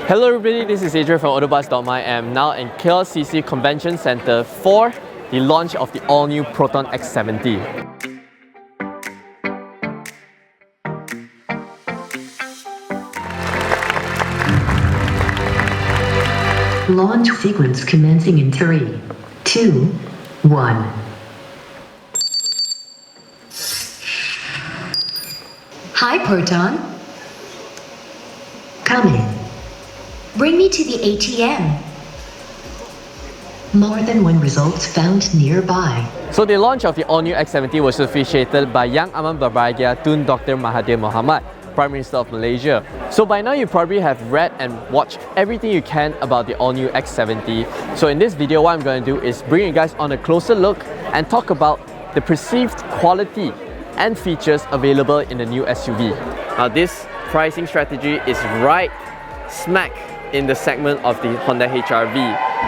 Hello everybody, this is Adrian from AutoBuzz.my and I'm now in KLCC Convention Center for the launch of the all-new Proton X70. Launch sequence commencing in 3, 2, 1. Hi, Proton. Coming. Bring me to the ATM. More than one results found nearby. So the launch of the all-new X70 was officiated by Yang Aman Berbahagia Tun Dr. Mahathir Mohamad, Prime Minister of Malaysia. So by now you probably have read and watched everything you can about the all-new X70. So in this video, what I'm going to do is bring you guys on a closer look and talk about the perceived quality and features available in the new SUV. Now this pricing strategy is right smack in the segment of the Honda HR-V,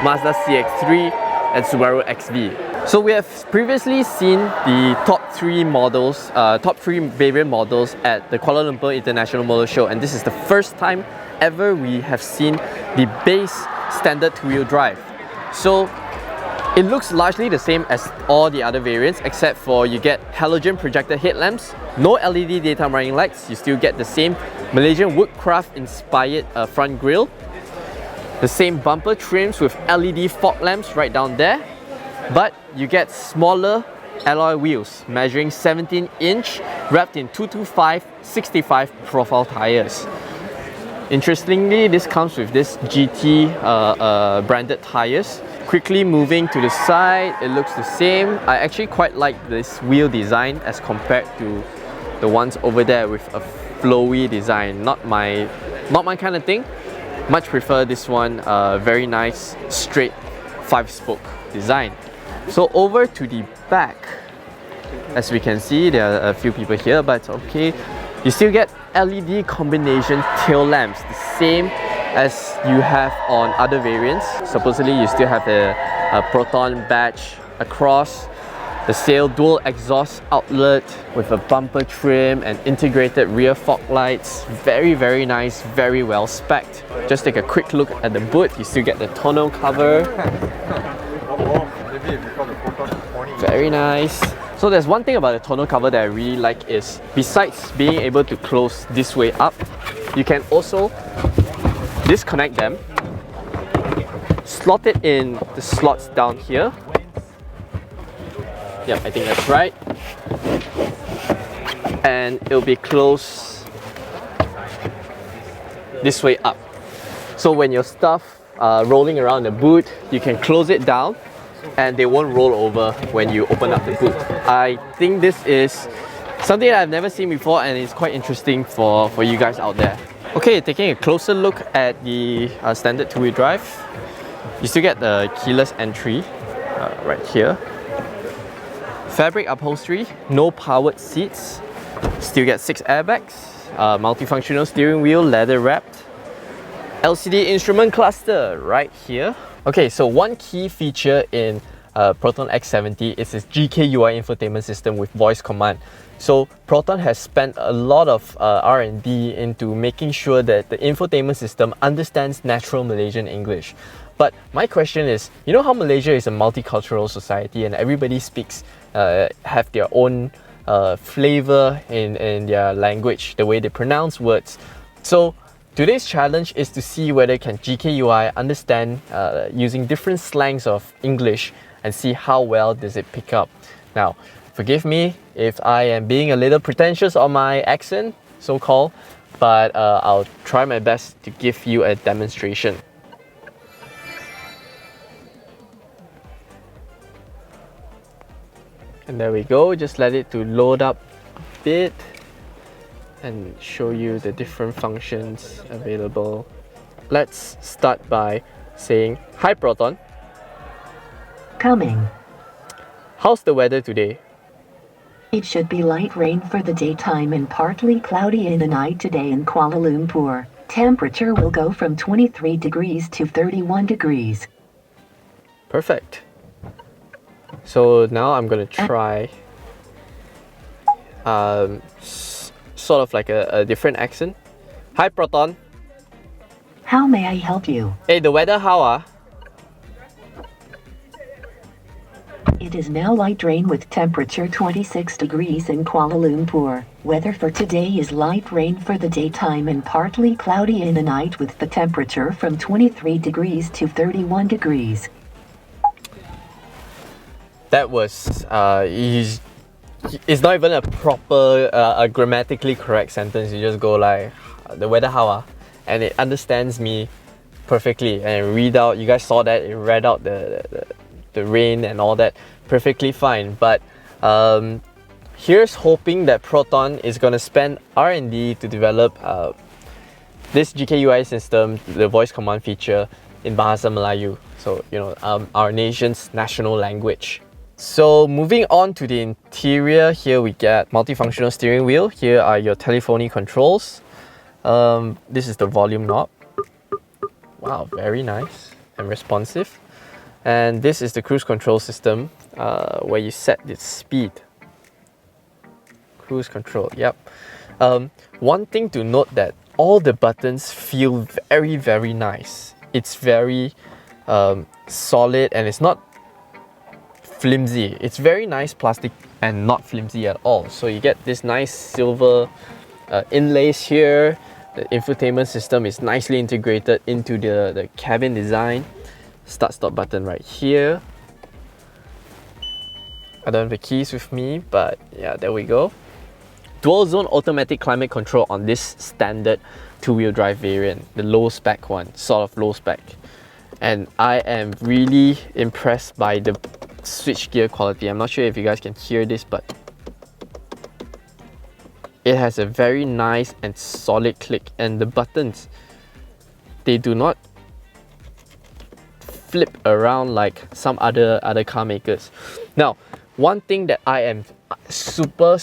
Mazda CX-3 and Subaru XV. So we have previously seen the top three variant models at the Kuala Lumpur International Motor Show, and this is the first time ever we have seen the base standard two-wheel drive. So it looks largely the same as all the other variants, except for you get halogen projected headlamps, no LED daytime running lights, you still get the same Malaysian woodcraft inspired front grille, the same bumper trims with LED fog lamps right down there, but you get smaller alloy wheels measuring 17-inch wrapped in 225/65 profile tires. Interestingly, this comes with this GT branded tires. Quickly moving to the side, it looks the same. I actually quite like this wheel design as compared to the ones over there with a flowy design. Not my kind of thing. Much prefer this one, very nice straight 5-spoke design. So over to the back, as we can see, there are a few people here, but it's okay. You still get LED combination tail lamps, the same as you have on other variants. Supposedly you still have the Proton badge across, the sail dual exhaust outlet with a bumper trim and integrated rear fog lights. Very, very nice, very well spec'd. Just take a quick look at the boot. You still get the tonneau cover. Very nice. So there's one thing about the tonneau cover that I really like is, besides being able to close this way up, you can also disconnect them, slot it in the slots down here. Yep, I think that's right. And it'll be closed this way up. So when your stuff rolling around the boot, you can close it down and they won't roll over when you open up the boot. I think this is something that I've never seen before and it's quite interesting for you guys out there. Okay, taking a closer look at the standard two-wheel drive, you still get the keyless entry right here. Fabric upholstery, no powered seats, still get 6 airbags, multifunctional steering wheel, leather wrapped, LCD instrument cluster right here. Okay, so one key feature in Proton X70 is its GKUI infotainment system with voice command. So Proton has spent a lot of R&D into making sure that the infotainment system understands natural Malaysian English. But my question is, you know how Malaysia is a multicultural society and everybody speaks, have their own flavor in their language, the way they pronounce words. So today's challenge is to see whether can GKUI understand using different slangs of English and see how well does it pick up. Now, forgive me if I am being a little pretentious on my accent, so-called, but I'll try my best to give you a demonstration. And there we go, just let it to load up a bit and show you the different functions available. Let's start by saying, "Hi Proton." Coming. How's the weather today? It should be light rain for the daytime and partly cloudy in the night today in Kuala Lumpur. Temperature will go from 23 degrees to 31 degrees. Perfect. So now I'm gonna try sort of like a different accent. Hi Proton. How may I help you? Hey, the weather how ah? It is now light rain with temperature 26 degrees in Kuala Lumpur. Weather for today is light rain for the daytime and partly cloudy in the night with the temperature from 23 degrees to 31 degrees. That was it's not even a proper a grammatically correct sentence. You just go like, the weather how ah? And it understands me perfectly and read out. You guys saw that, it read out the rain and all that perfectly fine. But here's hoping that Proton is going to spend R&D to develop this GKUI system, the voice command feature, in Bahasa Melayu, so you know, our nation's national language. So moving on to the interior, here we get multifunctional steering wheel. Here are your telephony controls. This is the volume knob. Wow, very nice and responsive. And this is the cruise control system, where you set the speed. Cruise control, yep. One thing to note that all the buttons feel very, very nice. It's very solid and it's not flimsy. It's very nice plastic and not flimsy at all. So you get this nice silver inlays here. The infotainment system is nicely integrated into the cabin design. Start-stop button right here. I don't have the keys with me, but yeah, there we go. Dual zone automatic climate control on this standard two-wheel drive variant, the low spec one, sort of low spec. And I am really impressed by the switch gear quality. I'm not sure if you guys can hear this, but it has a very nice and solid click, and the buttons, they do not flip around like some other car makers. Now, one thing that I am super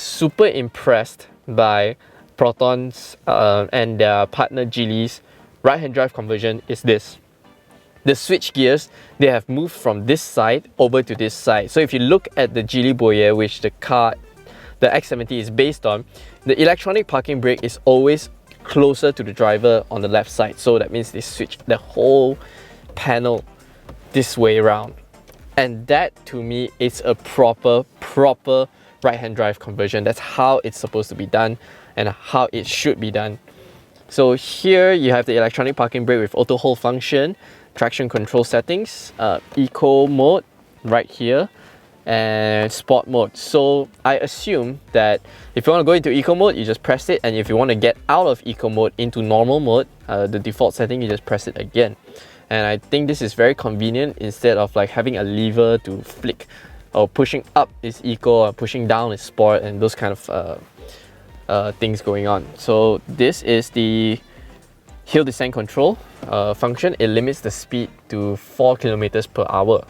impressed by Proton's and their partner Geely's right-hand drive conversion is this. The switch gears, they have moved from this side over to this side. So if you look at the Geely Boyer, which the X70 is based on, the electronic parking brake is always closer to the driver on the left side. So that means they switch the whole panel this way around. And that to me is a proper right-hand drive conversion. That's how it's supposed to be done and how it should be done. So here you have the electronic parking brake with auto hold function, traction control settings, eco mode right here, and sport mode. So I assume that if you want to go into eco mode, you just press it, and if you want to get out of eco mode into normal mode, the default setting, you just press it again. And I think this is very convenient instead of like having a lever to flick, or pushing up is eco or pushing down is sport, and those kind of things going on. So this is the hill descent control function. It limits the speed to 4 kilometers per hour.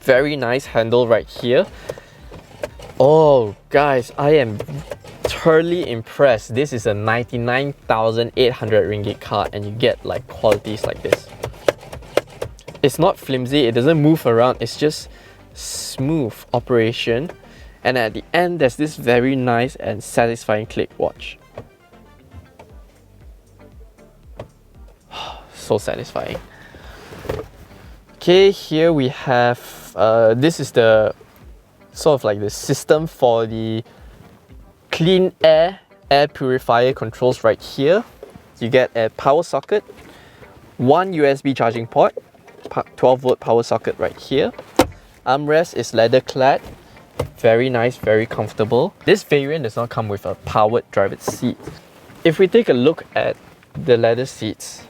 Very nice handle right here. Oh guys, I am thoroughly impressed. This is a 99,800 ringgit car and you get like qualities like this. It's not flimsy, it doesn't move around, it's just smooth operation. And at the end, there's this very nice and satisfying click. Watch. So satisfying. Okay, here we have, this is the sort of like the system for the clean air purifier controls right here. You get a power socket, one USB charging port, 12 volt power socket right here. Armrest is leather clad, very nice, very comfortable. This variant does not come with a powered driver's seat. If we take a look at the leather seats,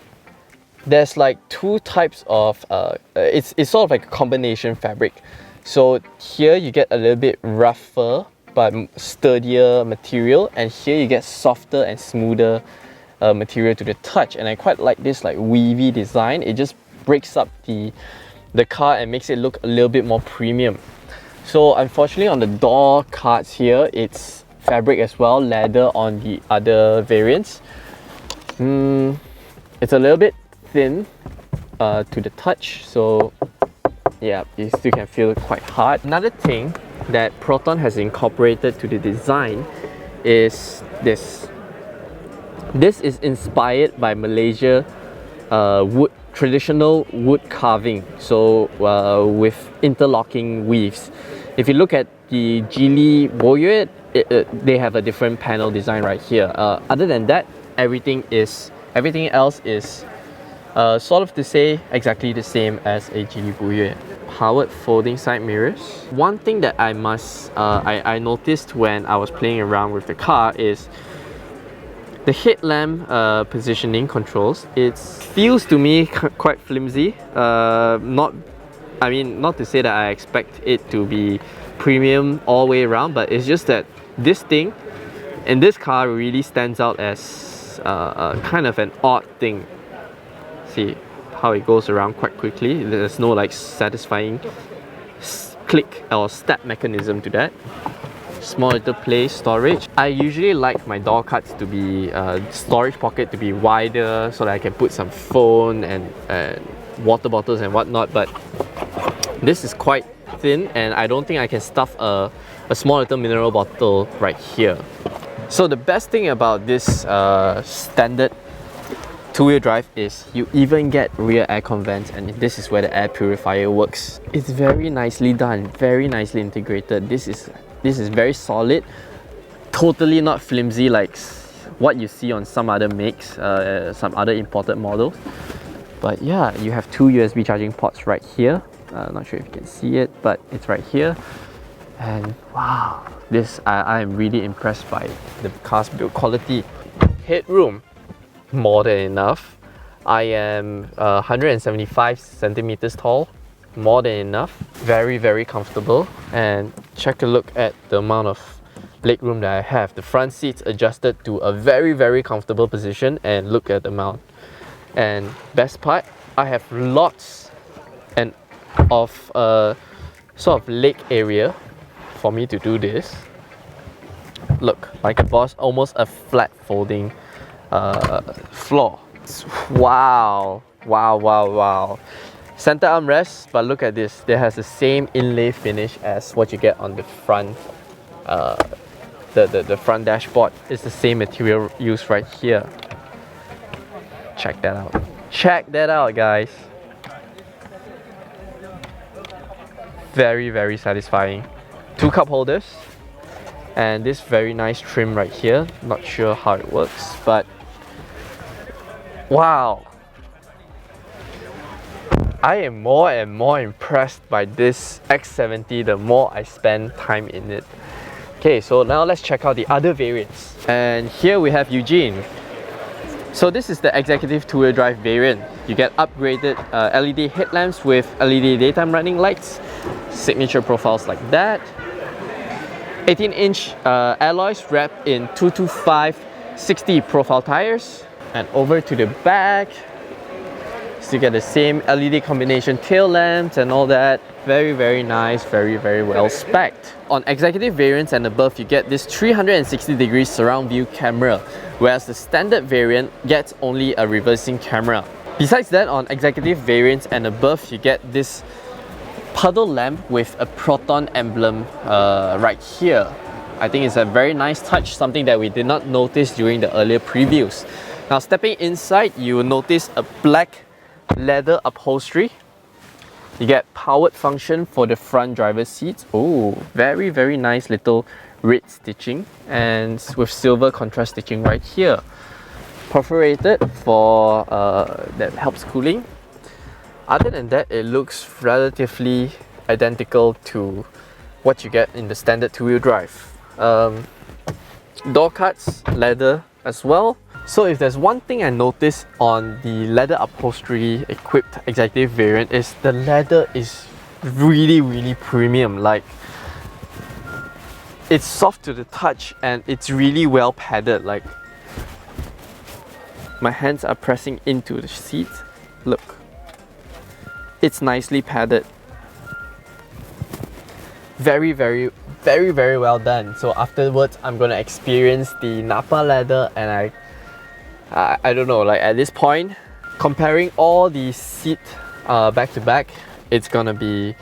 there's like two types of, it's sort of like a combination fabric. So here you get a little bit rougher but sturdier material, and here you get softer and smoother material to the touch. And I quite like this like weavy design. It just breaks up the car and makes it look a little bit more premium. So unfortunately on the door cards here, it's fabric as well, leather on the other variants. It's a little bit thin to the touch, so yeah, you still can feel it quite hard. Another thing that Proton has incorporated to the design is this. This is inspired by Malaysia traditional wood carving, so with interlocking weaves. If you look at the Geely Peyruis, they have a different panel design right here. Other than that, everything else is sort of to say exactly the same as a Geely Peyruis. Powered folding side mirrors. One thing that I noticed when I was playing around with the car is the headlamp positioning controls. It feels to me quite flimsy. Not to say that I expect it to be premium all the way around, but it's just that this thing in this car really stands out as kind of an odd thing. See how it goes around quite quickly. There's no like satisfying click or step mechanism to that. Small little place storage. I usually like my door cuts to be storage pocket to be wider so that I can put some phone and water bottles and whatnot, but this is quite thin and I don't think I can stuff a small little mineral bottle right here. So the best thing about this standard two-wheel drive is you even get rear aircon vents, and this is where the air purifier works. It's very nicely done, very nicely integrated. This is very solid, totally not flimsy like what you see on some other makes, some other imported models. But yeah, you have two USB charging ports right here. Not sure if you can see it, but it's right here. And wow, I am really impressed by the car's build quality. Headroom, more than enough. I am 175 centimeters tall, more than enough. Very, very comfortable. And check a look at the amount of legroom that I have. The front seats adjusted to a very, very comfortable position, and look at the amount. And best part, I have lots of sort of leg area for me to do this. Look, like almost a flat folding floor. Wow, wow, wow, wow. Center armrest, but look at this. It has the same inlay finish as what you get on the front, the front dashboard. It's the same material used right here. Check that out. Check that out, guys. Very, very satisfying. Two cup holders, and this very nice trim right here. Not sure how it works, but wow. I am more and more impressed by this X70 the more I spend time in it. Okay, so now let's check out the other variants. And here we have Eugene. So this is the executive two-wheel drive variant. You get upgraded LED headlamps with LED daytime running lights, signature profiles like that, 18-inch alloys wrapped in 225/60 profile tires. And over to the back, so you get the same LED combination tail lamps and all that. Very, very nice, very, very well spec'd. On executive variants and above, you get this 360-degree surround view camera, whereas the standard variant gets only a reversing camera. Besides that, on executive variants and above, you get this puddle lamp with a Proton emblem right here. I think it's a very nice touch, something that we did not notice during the earlier previews. Now, stepping inside, you will notice a black leather upholstery. You get powered function for the front driver's seats. Oh, very, very nice little red stitching, and with silver contrast stitching right here. Perforated for that helps cooling. Other than that, it looks relatively identical to what you get in the standard two-wheel drive. Door cuts, leather as well. So if there's one thing I noticed on the leather upholstery equipped executive variant, is the leather is really, really premium. Like, it's soft to the touch and it's really well padded. Like, my hands are pressing into the seat. Look, it's nicely padded. Very, very, very, very well done. So afterwards, I'm gonna experience the Napa leather, and I don't know, like at this point, comparing all the seat back to back, it's gonna be,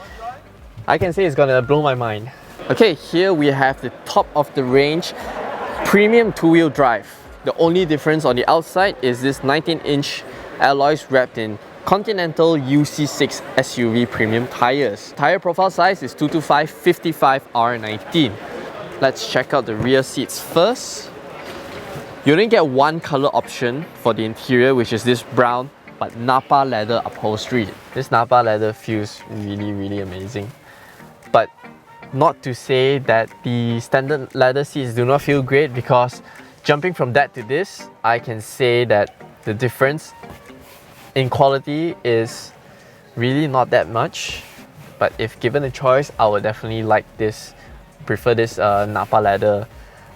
I can say it's gonna blow my mind. Okay, here we have the top of the range premium two-wheel drive. The only difference on the outside is this 19-inch alloys wrapped in Continental UC6 SUV premium tires. Tire profile size is 225/55R19. Let's check out the rear seats first. You only get one color option for the interior, which is this brown but Napa leather upholstery. This Napa leather feels really amazing. But not to say that the standard leather seats do not feel great, because jumping from that to this, I can say that the difference in quality is really not that much. But if given a choice, I would definitely prefer this Napa leather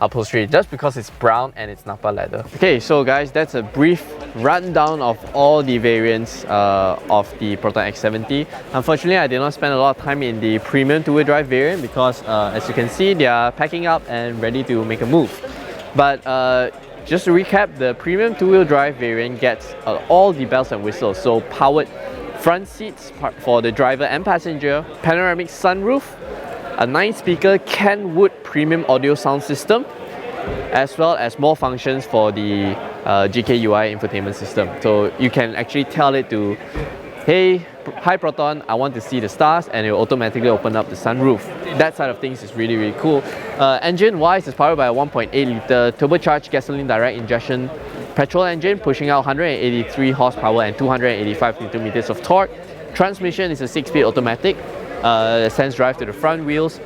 upholstery, just because it's brown and it's Napa leather. Okay, so guys, that's a brief rundown of all the variants of the Proton X70. Unfortunately, I did not spend a lot of time in the premium two-wheel drive variant because as you can see, they are packing up and ready to make a move. But just to recap, the premium two-wheel drive variant gets all the bells and whistles. So powered front seats for the driver and passenger, panoramic sunroof, a 9-speaker Kenwood premium audio sound system, as well as more functions for the GKUI infotainment system. So you can actually tell it to, hey, hi Proton, I want to see the stars, and it will automatically open up the sunroof. That side of things is really cool. Engine-wise, it's powered by a 1.8-litre turbocharged gasoline direct injection petrol engine, pushing out 183 horsepower and 285 Nm of torque. Transmission is a 6-speed automatic. Sense drive to the front wheels,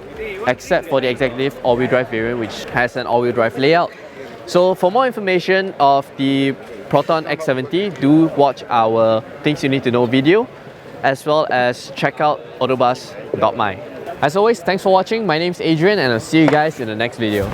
except for the executive all-wheel drive variant, which has an all-wheel drive layout. So for more information of the Proton X70, do watch our Things You Need to Know video, as well as check out AutoBuzz.my. As always, thanks for watching. My name's Adrian, and I'll see you guys in the next video.